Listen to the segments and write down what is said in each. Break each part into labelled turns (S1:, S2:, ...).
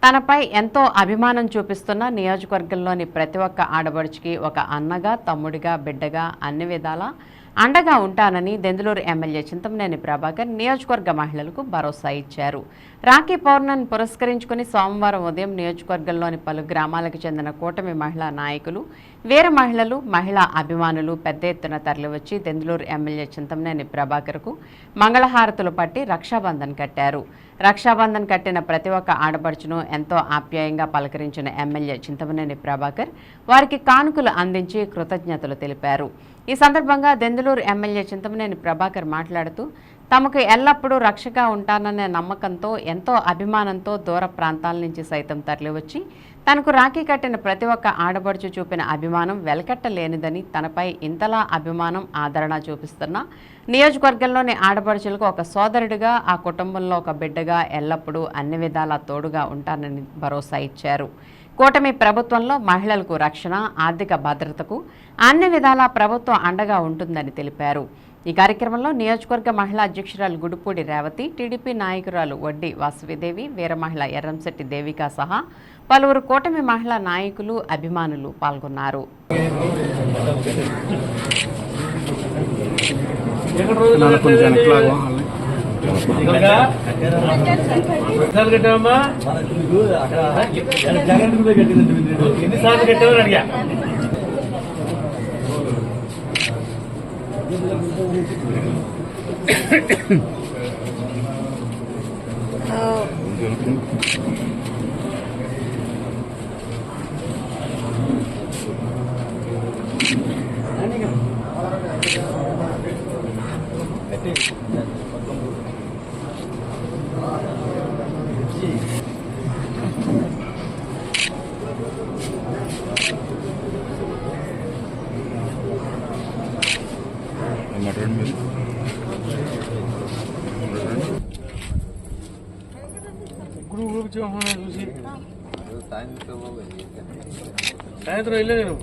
S1: తనపై ఎంతో అభిమానం చూపిస్తున్న నియోజకవర్గంలోని ప్రతి ఒక్క ఆడబడుచుకి ఒక అన్నగా, తమ్ముడిగా, బిడ్డగా అన్ని విధాలా అండగా ఉంటానని దెందులూరు ఎమ్మెల్యే చింతమనేని ప్రభాకర్ నియోజకవర్గ మహిళలకు భరోసా ఇచ్చారు. రాఖీ పౌర్ణమిని పురస్కరించుకుని సోమవారం ఉదయం నియోజకవర్గంలోని పలు గ్రామాలకు చెందిన కూటమి మహిళా నాయకులు, వీర మహిళలు, మహిళా అభిమానులు పెద్ద ఎత్తున తరలివచ్చి దెందులూరు ఎమ్మెల్యే చింతమనేని ప్రభాకర్కు మంగళహారతులు పట్టి రక్షాబంధన్ కట్టారు. రక్షాబంధన్ కట్టిన ప్రతి ఒక్క ఆడపడుచును ఎంతో ఆప్యాయంగా పలకరించిన ఎమ్మెల్యే చింతమనేని ప్రభాకర్ వారికి కానుకలు అందించి కృతజ్ఞతలు తెలిపారు. ఈ సందర్భంగా దెందులూరు ఎమ్మెల్యే చింతమనేని ప్రభాకర్ మాట్లాడుతూ తమకు ఎల్లప్పుడూ రక్షగా ఉంటాననే నమ్మకంతో, ఎంతో అభిమానంతో దూర ప్రాంతాల నుంచి సైతం తరలివచ్చి తనకు రాఖీ కట్టిన ప్రతి ఒక్క ఆడబడుచు చూపిన అభిమానం వెలకట్టలేనిదని, తనపై ఇంతలా అభిమానం, ఆదరణ చూపిస్తున్న నియోజకవర్గంలోని ఆడబడుచులకు ఒక సోదరుడిగా, ఆ కుటుంబంలో ఒక బిడ్డగా ఎల్లప్పుడూ అన్ని విధాలా తోడుగా ఉంటానని భరోసా ఇచ్చారు. కూటమి ప్రభుత్వంలో మహిళలకు రక్షణ, ఆర్థిక భద్రతకు అన్ని విధాలా ప్రభుత్వం అండగా ఉంటుందని తెలిపారు. ఈ కార్యక్రమంలో నియోజకవర్గ మహిళా అధ్యక్షురాలు గుడిపూడి రేవతి, టీడీపీ నాయకురాలు వడ్డీ వాసవిదేవి, వీర మహిళ ఎర్రంశెట్టి దేవిక సహా పలువురు కూటమి మహిళా నాయకులు, అభిమానులు పాల్గొన్నారు.
S2: సాయంత్రం వెళ్ళా నేను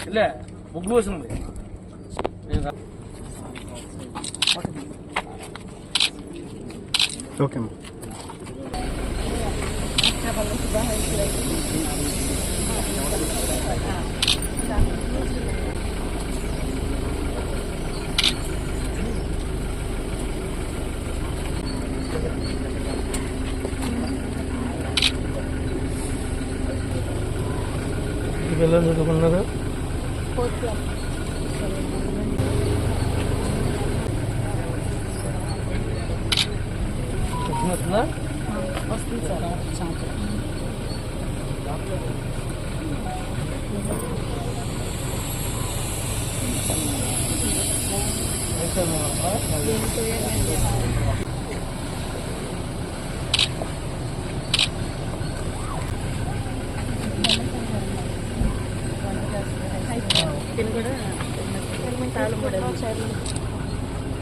S2: వెళ్ళా ముగ్గు వస్తుంది.
S3: ఓకే
S2: పిల్లలు చదువుకున్నారు. వస్తుందా?
S4: వస్తుంది sir.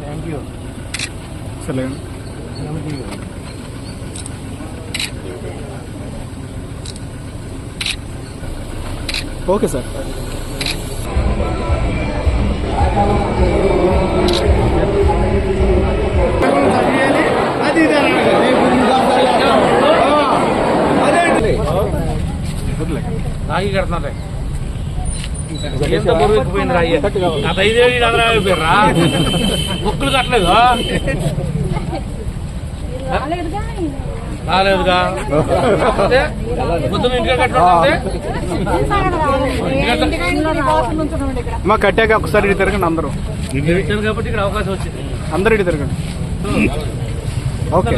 S2: Thank you.
S3: Okay sir.
S2: రాగి కడుతున్నా ఎంత బరువు ఎక్కిపోయింది రాయి. గత 5 ఏళ్ళు అయిపోయారా మొక్కులు కట్టలేదు. రాలేదుగా పొద్దున ఇంటిగా కట్టంటే
S3: మా కట్టాక ఒకసారి ఇటు తిరగండి. అందరూ
S2: ఇచ్చాను కాబట్టి ఇక్కడ అవకాశం వచ్చింది.
S3: అందరూ ఇటు తిరగండి. ఓకే.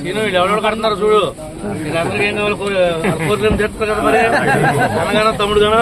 S3: సీను ఎవరెవరు కడుతున్నారు చూడు. మీరు అందరికీ ఏం కావాలి, కోరికలు తెస్తారు కదా మరి. అన్నగానో తమ్ముడు గానో.